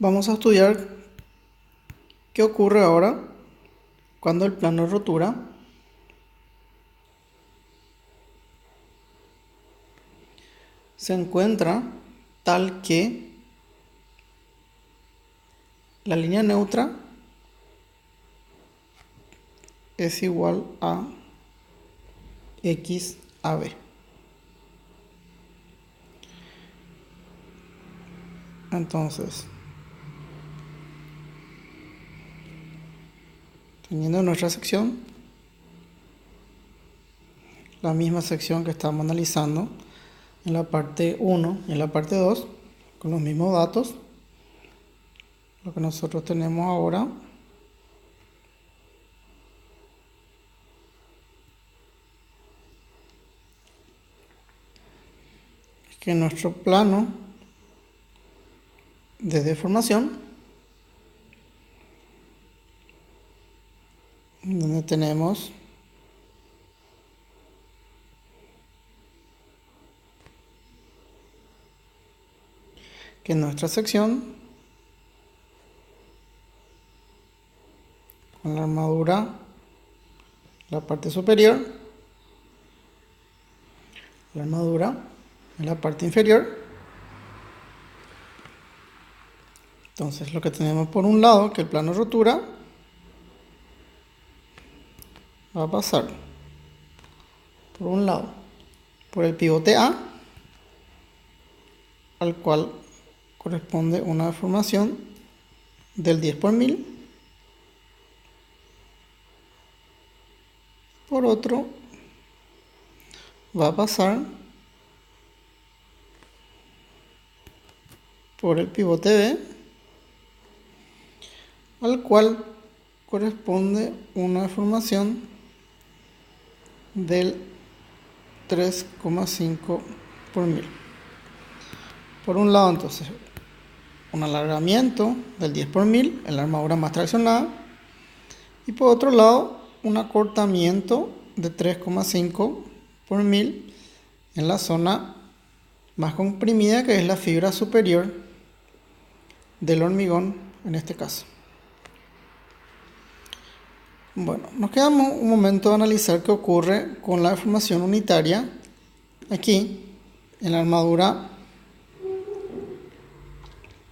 Vamos a estudiar qué ocurre ahora cuando el plano de rotura se encuentra tal que la línea neutra es igual a x a b. Entonces, teniendo nuestra sección, la misma sección que estamos analizando en la parte 1 y en la parte 2, con los mismos datos, lo que nosotros tenemos ahora es que nuestro plano de deformación, donde tenemos que nuestra sección con la armadura, la parte superior, la armadura en la parte inferior. Entonces lo que tenemos por un lado, que el plano de rotura va a pasar por un lado por el pivote A, al cual corresponde una deformación del 10 por 1000. Por otro, va a pasar por el pivote B, al cual corresponde una deformación del 3,5 por 1000. Por un lado, entonces, un alargamiento del 10 por 1000 en la armadura más traccionada, y por otro lado, un acortamiento de 3,5 por 1000 en la zona más comprimida, que es la fibra superior del hormigón en este caso. Bueno, nos quedamos un momento a analizar qué ocurre con la deformación unitaria aquí en la armadura,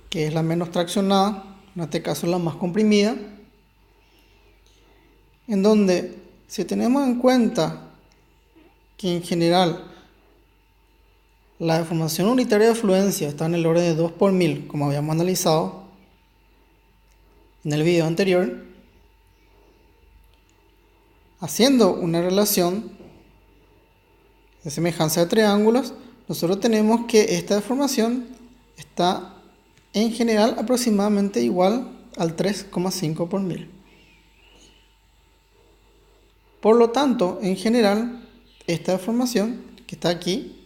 que es la menos traccionada, en este caso la más comprimida, en donde si tenemos en cuenta que en general la deformación unitaria de fluencia está en el orden de 2 por 1000, como habíamos analizado en el video anterior, haciendo una relación de semejanza de triángulos, nosotros tenemos que esta deformación está en general aproximadamente igual al 3,5 por 1000. Por lo tanto, en general, esta deformación que está aquí,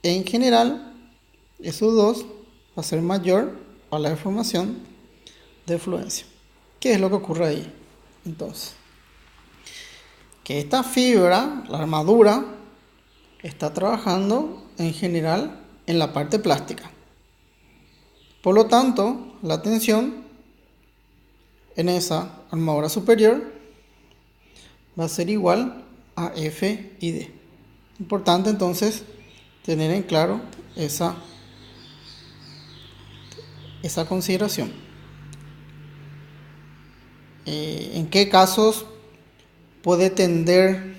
en general, esos dos va a ser mayor a la deformación de fluencia. ¿Qué es lo que ocurre ahí? Entonces, que esta fibra, la armadura, está trabajando en general en la parte plástica. Por lo tanto, la tensión en esa armadura superior va a ser igual a F y D. Importante entonces tener en claro esa consideración. ¿En qué casos puede tender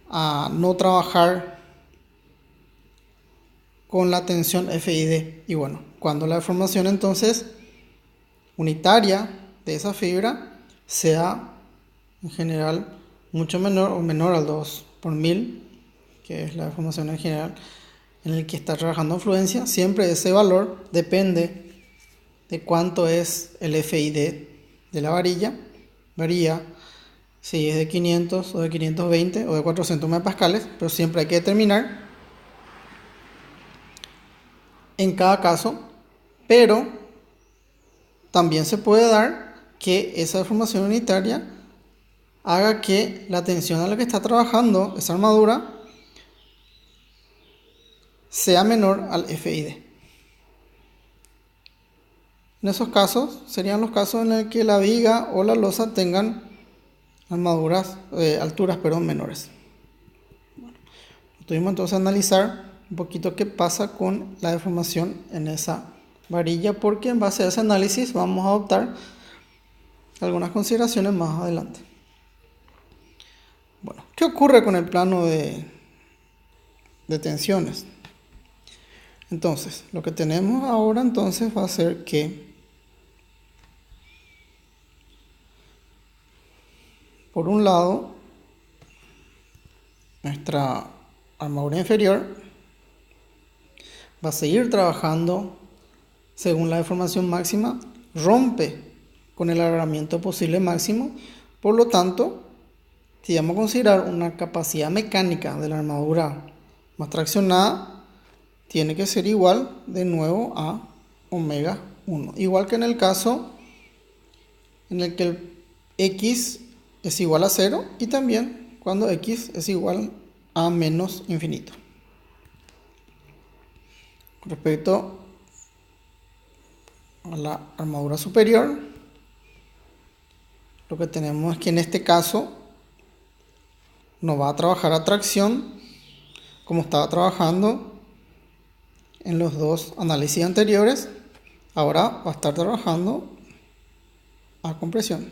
a no trabajar con la tensión F y D? Y bueno, cuando la deformación entonces unitaria de esa fibra sea en general mucho menor o menor al 2 por 1000, que es la deformación en general en el que está trabajando fluencia, siempre ese valor depende de cuánto es el FID de la varilla. Varía si es de 500 o de 520 o de 400 megapascales, pero siempre hay que determinar en cada caso. Pero también se puede dar que esa deformación unitaria haga que la tensión a la que está trabajando esa armadura sea menor al FID. En esos casos serían los casos en los que la viga o la losa tengan alturas menores. Tuvimos entonces a analizar un poquito qué pasa con la deformación en esa varilla, porque en base a ese análisis vamos a adoptar algunas consideraciones más adelante. Bueno, ¿qué ocurre con el plano de tensiones? Entonces, lo que tenemos ahora entonces va a ser que por un lado nuestra armadura inferior va a seguir trabajando según la deformación máxima, rompe con el alargamiento posible máximo, por lo tanto, si vamos a considerar una capacidad mecánica de la armadura más traccionada, tiene que ser igual de nuevo a omega 1, igual que en el caso en el que el x es igual a 0 y también cuando x es igual a menos infinito. Respecto a la armadura superior, lo que tenemos es que en este caso no va a trabajar a tracción como estaba trabajando en los dos análisis anteriores. Ahora va a estar trabajando a compresión.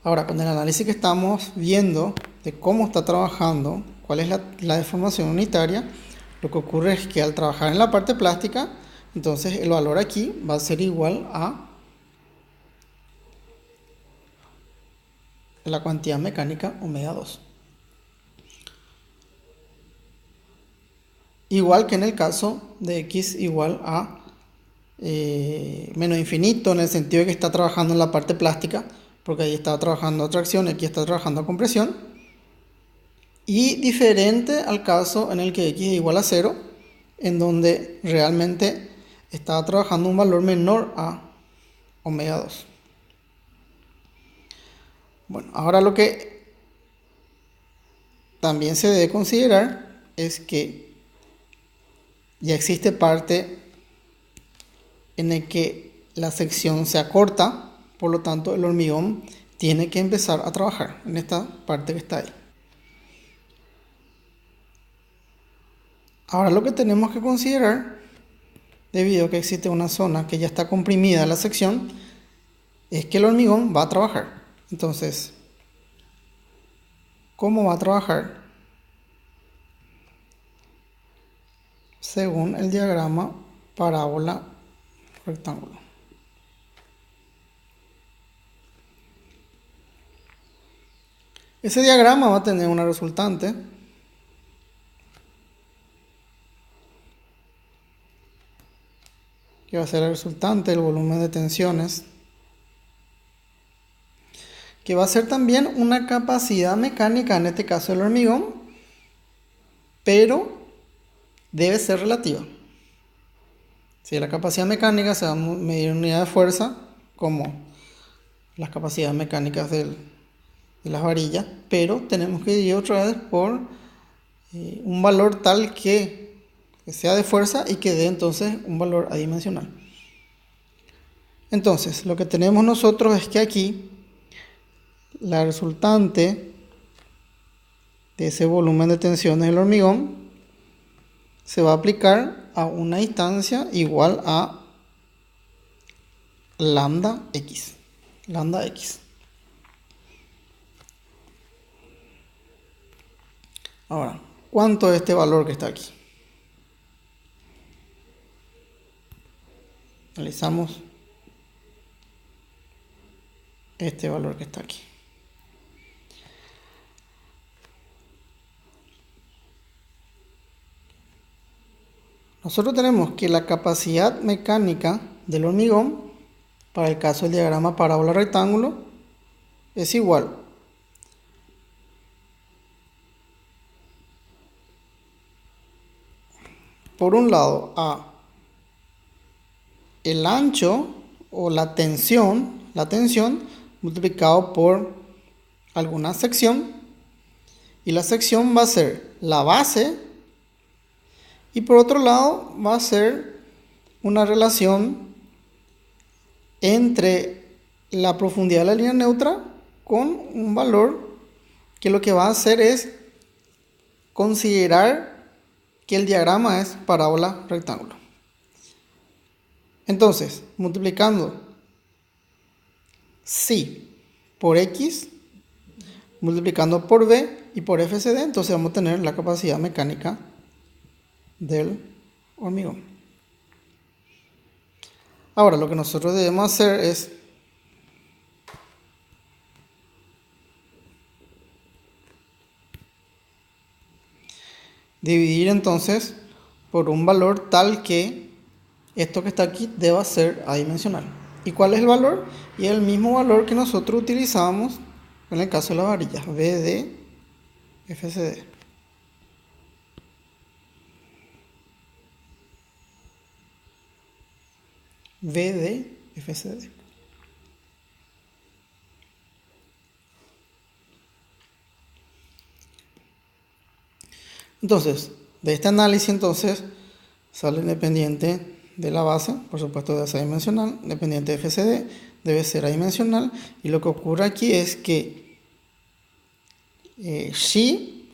Ahora, con el análisis que estamos viendo de cómo está trabajando, cuál es la deformación unitaria, lo que ocurre es que al trabajar en la parte plástica, entonces el valor aquí va a ser igual a la cuantía mecánica omega 2. Igual que en el caso de x igual a menos infinito, en el sentido de que está trabajando en la parte plástica, porque ahí está trabajando a tracción, aquí está trabajando a compresión. Y diferente al caso en el que x es igual a 0, en donde realmente estaba trabajando un valor menor a omega 2. Bueno, ahora lo que también se debe considerar es que ya existe parte en el que la sección se acorta, por lo tanto el hormigón tiene que empezar a trabajar en esta parte que está ahí. Ahora lo que tenemos que considerar, debido a que existe una zona que ya está comprimida en la sección, es que el hormigón va a trabajar. Entonces, ¿cómo va a trabajar? Según el diagrama parábola rectángulo. Ese diagrama va a tener una resultante que va a ser el resultante del volumen de tensiones, que va a ser también una capacidad mecánica, en este caso el hormigón, pero debe ser relativa. Si la capacidad mecánica se va a medir en unidad de fuerza, como las capacidades mecánicas de las varillas, pero tenemos que dividir otra vez por un valor tal que sea de fuerza y que dé entonces un valor adimensional. Entonces, lo que tenemos nosotros es que aquí la resultante de ese volumen de tensiones del hormigón se va a aplicar a una instancia igual a lambda x. Lambda x. Ahora, ¿cuánto es este valor que está aquí? Analizamos este valor que está aquí. Nosotros tenemos que la capacidad mecánica del hormigón, para el caso del diagrama parábola rectángulo, es igual por un lado a el ancho o la tensión multiplicado por alguna sección, Y la sección va a ser la base. Y por otro lado va a ser una relación entre la profundidad de la línea neutra con un valor que lo que va a hacer es considerar que el diagrama es parábola rectángulo. Entonces, multiplicando psi por x, multiplicando por b y por fcd, entonces vamos a tener la capacidad mecánica del hormigón. Ahora, lo que nosotros debemos hacer es dividir entonces por un valor tal que esto que está aquí deba ser adimensional. ¿Y cuál es el valor? Y es el mismo valor que nosotros utilizábamos en el caso de la varilla, V de FCD. V de FCD. Entonces, de este análisis entonces sale independiente de la base, por supuesto debe ser adimensional, independiente de FCD, debe ser adimensional, y lo que ocurre aquí es que xi,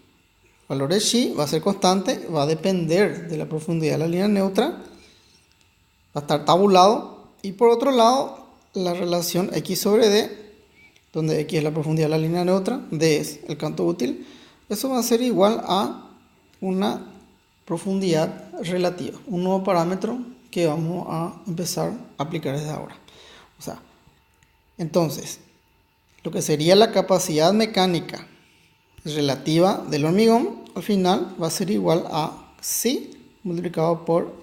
valor de xi va a ser constante, va a depender de la profundidad de la línea neutra, va a estar tabulado, y por otro lado la relación x sobre d, donde x es la profundidad de la línea neutra, d es el canto útil, eso va a ser igual a una profundidad relativa, un nuevo parámetro que vamos a empezar a aplicar desde ahora. O sea, entonces, lo que sería la capacidad mecánica relativa del hormigón, al final va a ser igual a psi multiplicado por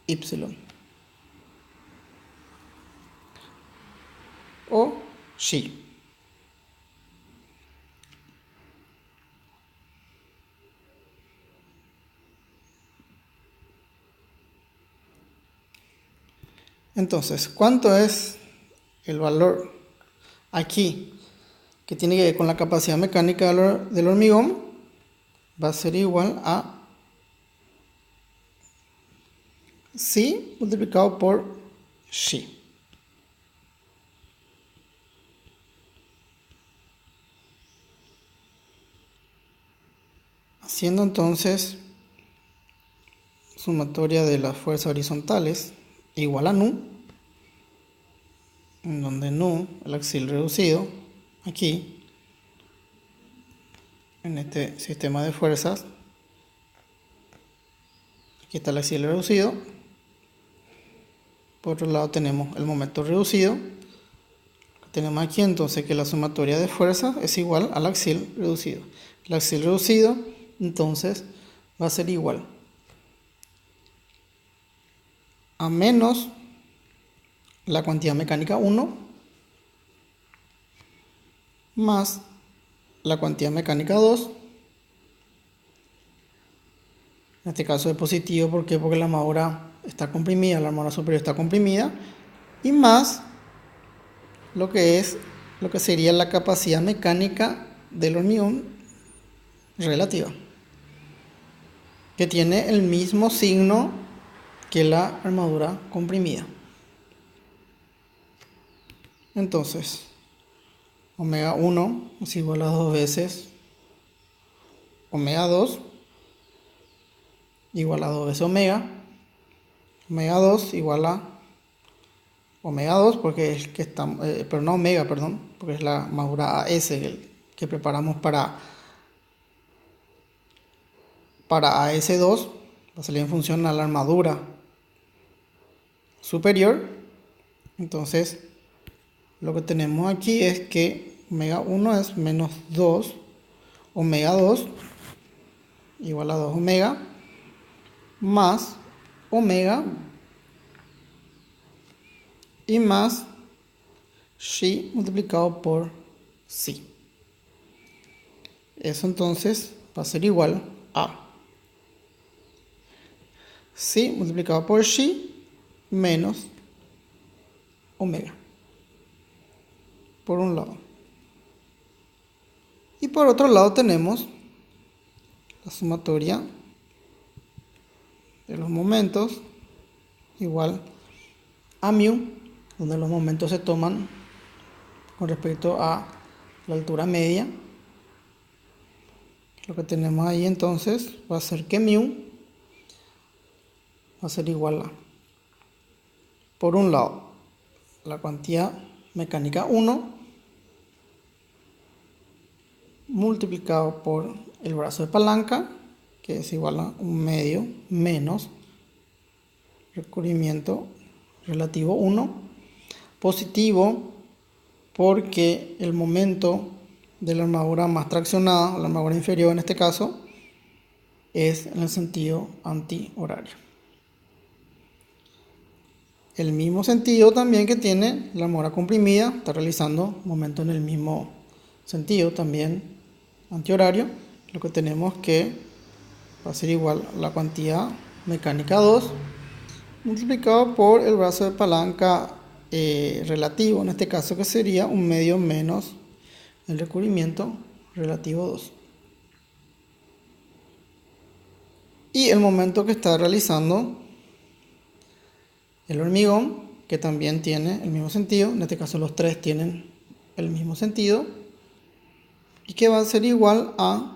y o xi. Entonces, ¿cuánto es el valor aquí que tiene que ver con la capacidad mecánica del hormigón? Va a ser igual a psi multiplicado por xi. Haciendo entonces sumatoria de las fuerzas horizontales igual a nu, en donde nu, el axial reducido, aquí, en este sistema de fuerzas, aquí está el axial reducido, por otro lado tenemos el momento reducido, tenemos aquí entonces que la sumatoria de fuerzas es igual al axial reducido. El axial reducido entonces va a ser igual a menos la cuantía mecánica 1 más la cuantía mecánica 2. En este caso es positivo, ¿por qué? Porque la armadura está comprimida, la armadura superior está comprimida, y más lo que sería la capacidad mecánica del hormigón relativa, que tiene el mismo signo que la armadura comprimida. Entonces, omega 1 es igual a 2 veces omega 2 igual a 2 veces omega 2 igual a omega 2 porque es que está, pero no omega, perdón, porque es la armadura AS que preparamos para AS2, va a salir en función a la armadura superior. Entonces, lo que tenemos aquí es que omega 1 es menos 2 omega 2 igual a 2 omega más omega y más xi multiplicado por psi. Eso entonces va a ser igual a psi multiplicado por xi menos omega, por un lado. Y por otro lado tenemos la sumatoria de los momentos igual a mu, donde los momentos se toman con respecto a la altura media. Lo que tenemos ahí entonces va a ser que mu va a ser igual a, por un lado, la cuantía mecánica 1 multiplicado por el brazo de palanca, que es igual a 1/2 menos recubrimiento relativo 1, positivo porque el momento de la armadura más traccionada, o la armadura inferior en este caso, es en el sentido antihorario. El mismo sentido también que tiene la armadura comprimida, está realizando momento en el mismo sentido también antihorario. Lo que tenemos que va a ser igual a la cuantía mecánica 2 multiplicado por el brazo de palanca relativo, en este caso que sería 1/2 menos el recubrimiento relativo 2. Y el momento que está realizando el hormigón, que también tiene el mismo sentido, en este caso los tres tienen el mismo sentido, y que va a ser igual a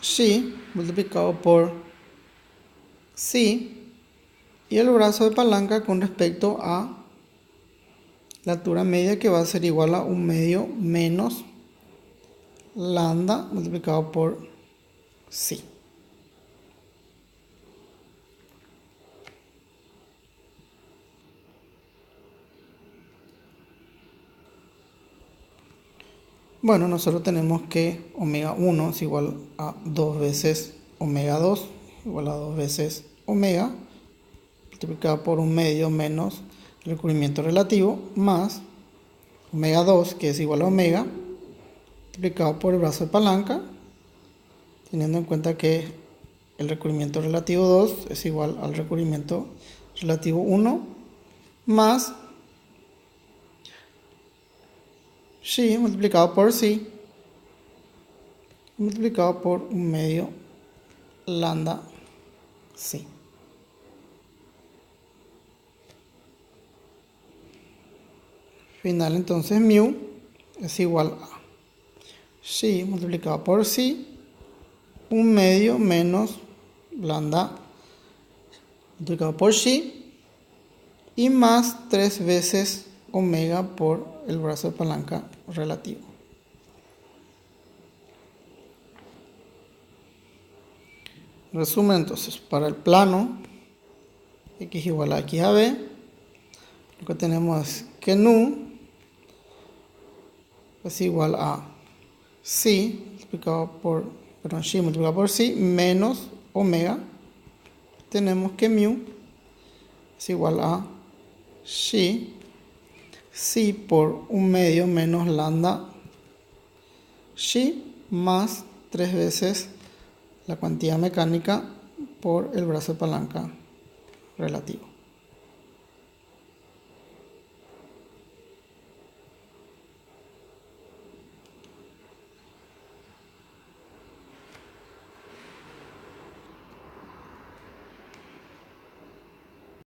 Xi multiplicado por Psi y el brazo de palanca con respecto a la altura media, que va a ser igual a 1/2 menos lambda multiplicado por Psi. Bueno, nosotros tenemos que omega 1 es igual a 2 veces omega 2, igual a 2 veces omega, multiplicado por 1/2 menos el recubrimiento relativo, más omega 2, que es igual a omega, multiplicado por el brazo de palanca, teniendo en cuenta que el recubrimiento relativo 2 es igual al recubrimiento relativo 1, más Xi multiplicado por Psi, multiplicado por 1/2 lambda Psi. Final, entonces mu es igual a Xi multiplicado por Psi, 1/2 menos lambda multiplicado por Xi, y más 3 veces omega por el brazo de palanca relativo. Resumen entonces, para el plano x igual a x a b, lo que tenemos es que nu es igual a Xi multiplicado por Psi menos omega. Tenemos que mu es igual a Xi por 1/2 menos lambda Xi más 3 veces la cuantía mecánica por el brazo de palanca relativo.